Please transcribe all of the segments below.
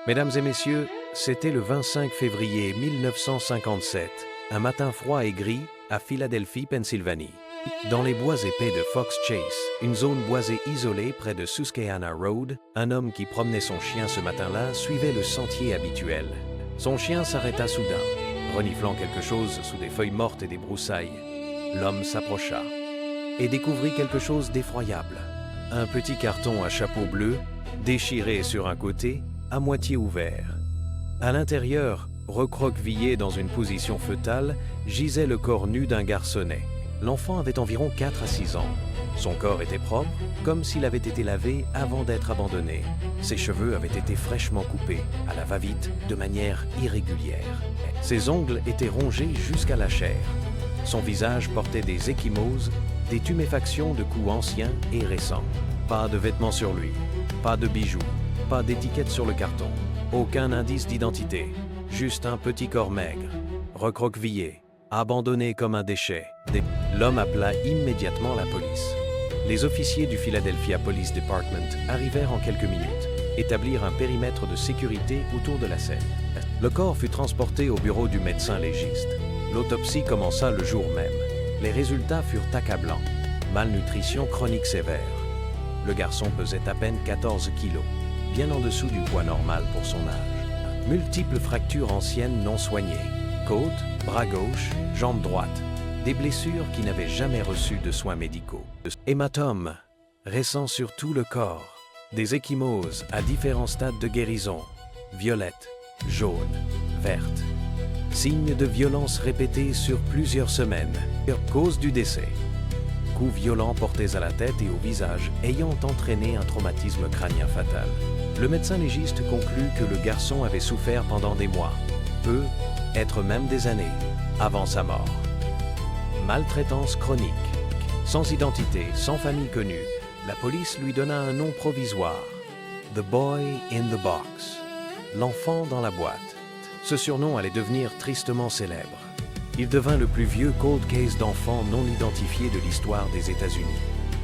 Mesdames et messieurs, c'était le 25 février 1957, un matin froid et gris, à Philadelphie, Pennsylvanie. Dans les bois épais de Fox Chase, une zone boisée isolée près de Susquehanna Road, un homme qui promenait son chien ce matin-là suivait le sentier habituel. Son chien s'arrêta soudain, reniflant quelque chose sous des feuilles mortes et des broussailles. L'homme s'approcha et découvrit quelque chose d'effroyable. Un petit carton à chapeau bleu, déchiré sur un côté, à moitié ouvert. À l'intérieur, recroquevillé dans une position fœtale, gisait le corps nu d'un garçonnet. L'enfant avait environ 4 à 6 ans. Son corps était propre, comme s'il avait été lavé avant d'être abandonné. Ses cheveux avaient été fraîchement coupés, à la va-vite, de manière irrégulière. Ses ongles étaient rongés jusqu'à la chair. Son visage portait des ecchymoses, des tuméfactions de coups anciens et récents. Pas de vêtements sur lui, pas de bijoux, pas d'étiquette sur le carton, aucun indice d'identité, juste un petit corps maigre, recroquevillé, abandonné comme un déchet. L'homme appela immédiatement la police. Les officiers du Philadelphia Police Department arrivèrent en quelques minutes, établir un périmètre de sécurité autour de la scène. Le corps fut transporté au bureau du médecin légiste. L'autopsie commença le jour même. Les résultats furent accablants. Malnutrition chronique sévère. Le garçon pesait à peine 14 kilos, bien en dessous du poids normal pour son âge. Multiples fractures anciennes non soignées. Côte, bras gauche, jambe droite. Des blessures qui n'avaient jamais reçu de soins médicaux. Hématomes, récents sur tout le corps. Des ecchymoses à différents stades de guérison. Violette, jaune, verte. Signes de violence répétés sur plusieurs semaines. Cause du décès. Coups violents portés à la tête et au visage ayant entraîné un traumatisme crânien fatal. Le médecin légiste conclut que le garçon avait souffert pendant des mois, peut-être même des années, avant sa mort. Maltraitance chronique. Sans identité, sans famille connue, la police lui donna un nom provisoire. The Boy in the Box. L'enfant dans la boîte. Ce surnom allait devenir tristement célèbre. Il devint le plus vieux cold case d'enfants non identifiés de l'histoire des États-Unis.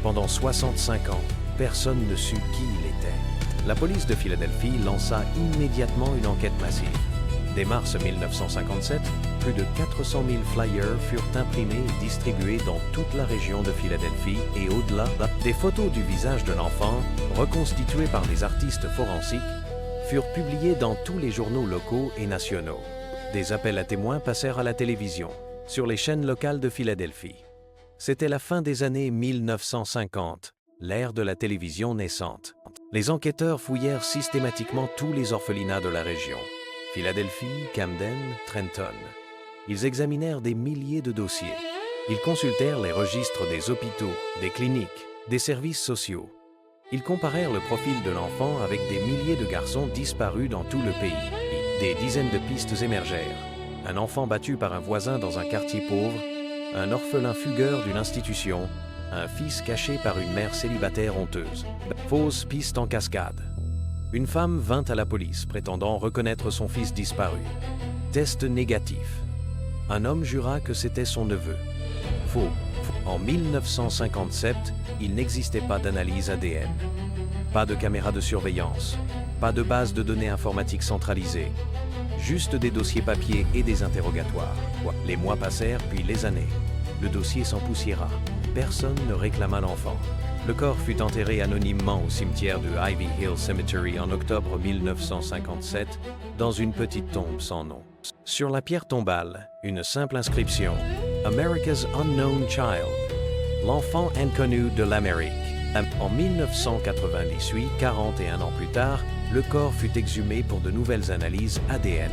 Pendant 65 ans, personne ne sut qui il était. La police de Philadelphie lança immédiatement une enquête massive. Dès mars 1957, plus de 400 000 flyers furent imprimés et distribués dans toute la région de Philadelphie et au-delà. Des photos du visage de l'enfant, reconstituées par des artistes forensiques, furent publiées dans tous les journaux locaux et nationaux. Des appels à témoins passèrent à la télévision, sur les chaînes locales de Philadelphie. C'était la fin des années 1950, l'ère de la télévision naissante. Les enquêteurs fouillèrent systématiquement tous les orphelinats de la région. Philadelphie, Camden, Trenton. Ils examinèrent des milliers de dossiers. Ils consultèrent les registres des hôpitaux, des cliniques, des services sociaux. Ils comparèrent le profil de l'enfant avec des milliers de garçons disparus dans tout le pays. Des dizaines de pistes émergèrent. Un enfant battu par un voisin dans un quartier pauvre, un orphelin fugueur d'une institution, un fils caché par une mère célibataire honteuse. Fausse piste en cascade. Une femme vint à la police prétendant reconnaître son fils disparu. Test négatif. Un homme jura que c'était son neveu. Faux. En 1957, il n'existait pas d'analyse ADN. Pas de caméra de surveillance. Pas de base de données informatiques centralisée. Juste des dossiers papier et des interrogatoires. Les mois passèrent, puis les années. Le dossier s'empoussiéra. Personne ne réclama l'enfant. Le corps fut enterré anonymement au cimetière de Ivy Hill Cemetery en octobre 1957, dans une petite tombe sans nom. Sur la pierre tombale, une simple inscription « America's Unknown Child », l'enfant inconnu de l'Amérique. En 1998, 41 ans plus tard, le corps fut exhumé pour de nouvelles analyses ADN.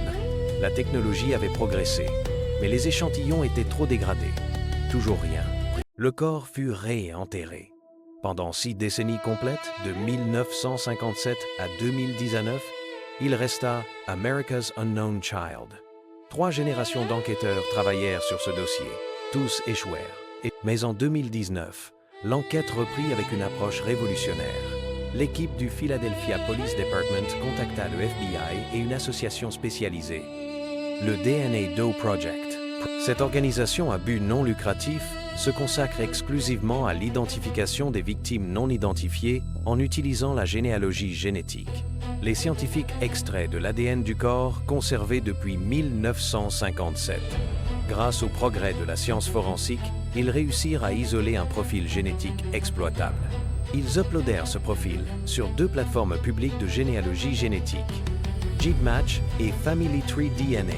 La technologie avait progressé, mais les échantillons étaient trop dégradés. Toujours rien. Le corps fut réenterré. Pendant 6 décennies complètes, de 1957 à 2019, il resta America's Unknown Child. 3 générations d'enquêteurs travaillèrent sur ce dossier. Tous échouèrent. Mais en 2019, l'enquête reprit avec une approche révolutionnaire. L'équipe du Philadelphia Police Department contacta le FBI et une association spécialisée, le DNA Doe Project, Cette organisation à but non lucratif se consacre exclusivement à l'identification des victimes non identifiées en utilisant la généalogie génétique. Les scientifiques extraient de l'ADN du corps conservé depuis 1957. Grâce au progrès de la science forensique, ils réussirent à isoler un profil génétique exploitable. Ils uploadèrent ce profil sur 2 plateformes publiques de généalogie génétique, GeneMatch et FamilyTree DNA.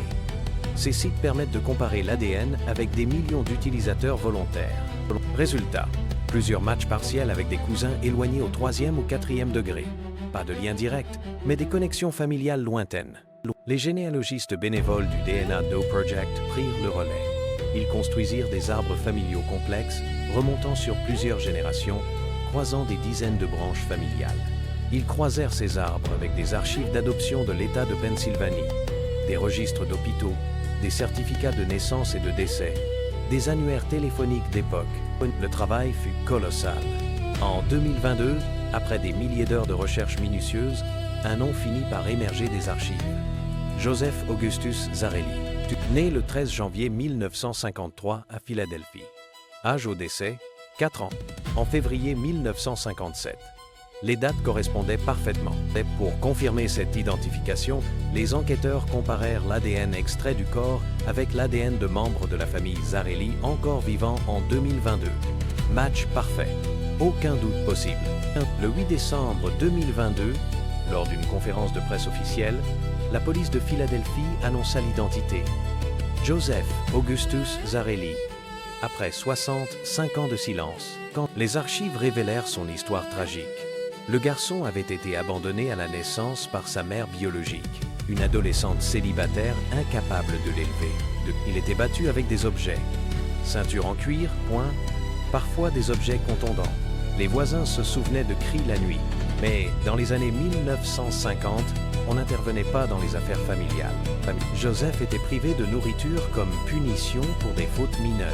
Ces sites permettent de comparer l'ADN avec des millions d'utilisateurs volontaires. Résultat, plusieurs matchs partiels avec des cousins éloignés au 3e ou 4e degré. Pas de lien direct, mais des connexions familiales lointaines. Les généalogistes bénévoles du DNA Do Project prirent le relais. Ils construisirent des arbres familiaux complexes, remontant sur plusieurs générations, croisant des dizaines de branches familiales. Ils croisèrent ces arbres avec des archives d'adoption de l'État de Pennsylvanie, des registres d'hôpitaux, des certificats de naissance et de décès, des annuaires téléphoniques d'époque. Le travail fut colossal. En 2022, après des milliers d'heures de recherche minutieuse, un nom finit par émerger des archives. Joseph Augustus Zarelli, né le 13 janvier 1953 à Philadelphie. Âge au décès, 4 ans, en février 1957. Les dates correspondaient parfaitement. Pour confirmer cette identification, les enquêteurs comparèrent l'ADN extrait du corps avec l'ADN de membres de la famille Zarelli encore vivants en 2022. Match parfait. Aucun doute possible. Le 8 décembre 2022, lors d'une conférence de presse officielle, la police de Philadelphie annonça l'identité. Joseph Augustus Zarelli. Après 65 ans de silence, quand les archives révélèrent son histoire tragique. Le garçon avait été abandonné à la naissance par sa mère biologique, une adolescente célibataire incapable de l'élever. Il était battu avec des objets. Ceinture en cuir, poing, parfois des objets contondants. Les voisins se souvenaient de cris la nuit. Mais dans les années 1950, on n'intervenait pas dans les affaires familiales. Joseph était privé de nourriture comme punition pour des fautes mineures.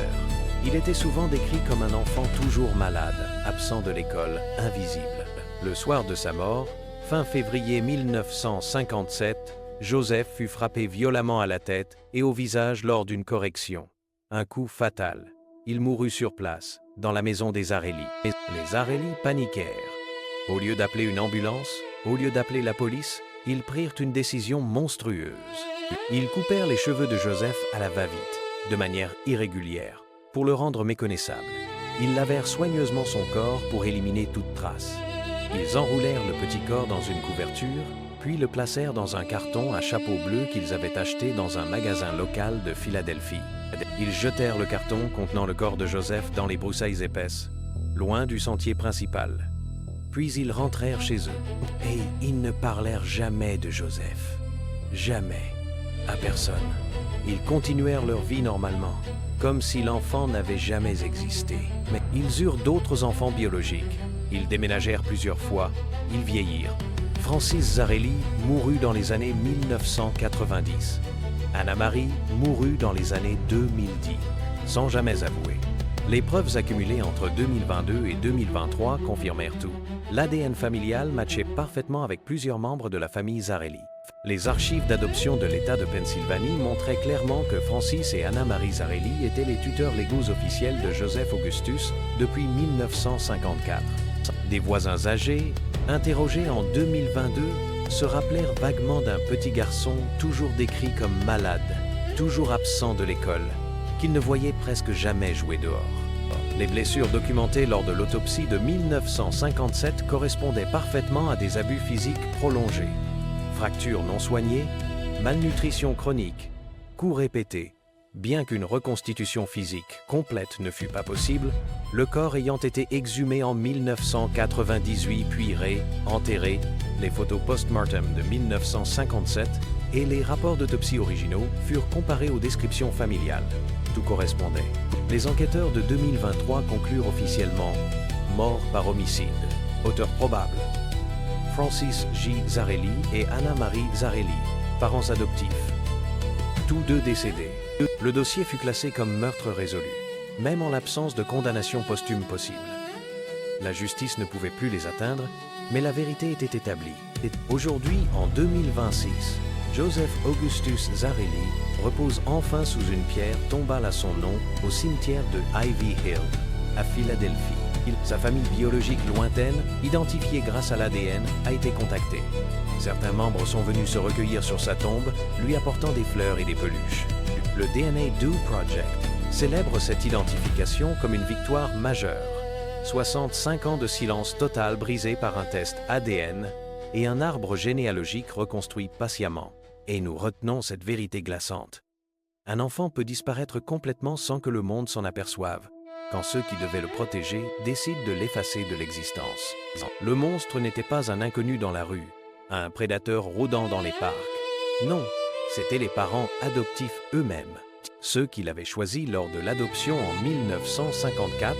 Il était souvent décrit comme un enfant toujours malade, absent de l'école, invisible. Le soir de sa mort, fin février 1957, Joseph fut frappé violemment à la tête et au visage lors d'une correction. Un coup fatal. Il mourut sur place, dans la maison des Zarelli. Les Zarelli paniquèrent. Au lieu d'appeler une ambulance, au lieu d'appeler la police, ils prirent une décision monstrueuse. Ils coupèrent les cheveux de Joseph à la va-vite, de manière irrégulière, pour le rendre méconnaissable. Ils lavèrent soigneusement son corps pour éliminer toute trace. Ils enroulèrent le petit corps dans une couverture, puis le placèrent dans un carton à chapeau bleu qu'ils avaient acheté dans un magasin local de Philadelphie. Ils jetèrent le carton contenant le corps de Joseph dans les broussailles épaisses, loin du sentier principal. Puis ils rentrèrent chez eux, et ils ne parlèrent jamais de Joseph. Jamais. À personne. Ils continuèrent leur vie normalement, comme si l'enfant n'avait jamais existé. Mais ils eurent d'autres enfants biologiques. Ils déménagèrent plusieurs fois, ils vieillirent. Francis Zarelli mourut dans les années 1990. Anna-Marie mourut dans les années 2010, sans jamais avouer. Les preuves accumulées entre 2022 et 2023 confirmèrent tout. L'ADN familial matchait parfaitement avec plusieurs membres de la famille Zarelli. Les archives d'adoption de l'État de Pennsylvanie montraient clairement que Francis et Anna-Marie Zarelli étaient les tuteurs légaux officiels de Joseph Augustus depuis 1954. Des voisins âgés, interrogés en 2022, se rappelèrent vaguement d'un petit garçon toujours décrit comme malade, toujours absent de l'école, qu'ils ne voyaient presque jamais jouer dehors. Les blessures documentées lors de l'autopsie de 1957 correspondaient parfaitement à des abus physiques prolongés. Fractures non soignées, malnutrition chronique, coups répétés. Bien qu'une reconstitution physique complète ne fût pas possible, le corps ayant été exhumé en 1998 puis enterré, les photos post-mortem de 1957 et les rapports d'autopsie originaux furent comparés aux descriptions familiales. Tout correspondait. Les enquêteurs de 2023 conclurent officiellement « mort par homicide », auteur probable. Francis J. Zarelli et Anna-Marie Zarelli, parents adoptifs. Tous deux décédés. Le dossier fut classé comme meurtre résolu, même en l'absence de condamnation posthume possible. La justice ne pouvait plus les atteindre, mais la vérité était établie. Aujourd'hui, en 2026, Joseph Augustus Zarelli repose enfin sous une pierre tombale à son nom au cimetière de Ivy Hill, à Philadelphie. Sa famille biologique lointaine, identifiée grâce à l'ADN, a été contactée. Certains membres sont venus se recueillir sur sa tombe, lui apportant des fleurs et des peluches. Le DNA Do Project célèbre cette identification comme une victoire majeure. 65 ans de silence total brisé par un test ADN et un arbre généalogique reconstruit patiemment. Et nous retenons cette vérité glaçante. Un enfant peut disparaître complètement sans que le monde s'en aperçoive, quand ceux qui devaient le protéger décident de l'effacer de l'existence. Le monstre n'était pas un inconnu dans la rue, un prédateur rôdant dans les parcs. Non, c'étaient les parents adoptifs eux-mêmes, ceux qu'il avait choisis lors de l'adoption en 1954,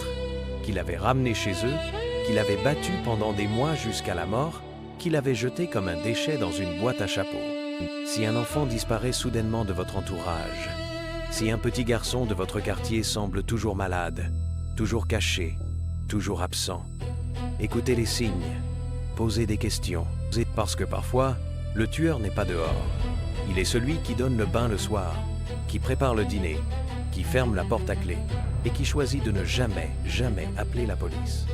qu'il avait ramenés chez eux, qu'il avait battus pendant des mois jusqu'à la mort, qu'il avait jetés comme un déchet dans une boîte à chapeau. Si un enfant disparaît soudainement de votre entourage, si un petit garçon de votre quartier semble toujours malade, toujours caché, toujours absent, écoutez les signes, posez des questions, parce que parfois, le tueur n'est pas dehors. Il est celui qui donne le bain le soir, qui prépare le dîner, qui ferme la porte à clé et qui choisit de ne jamais, jamais appeler la police.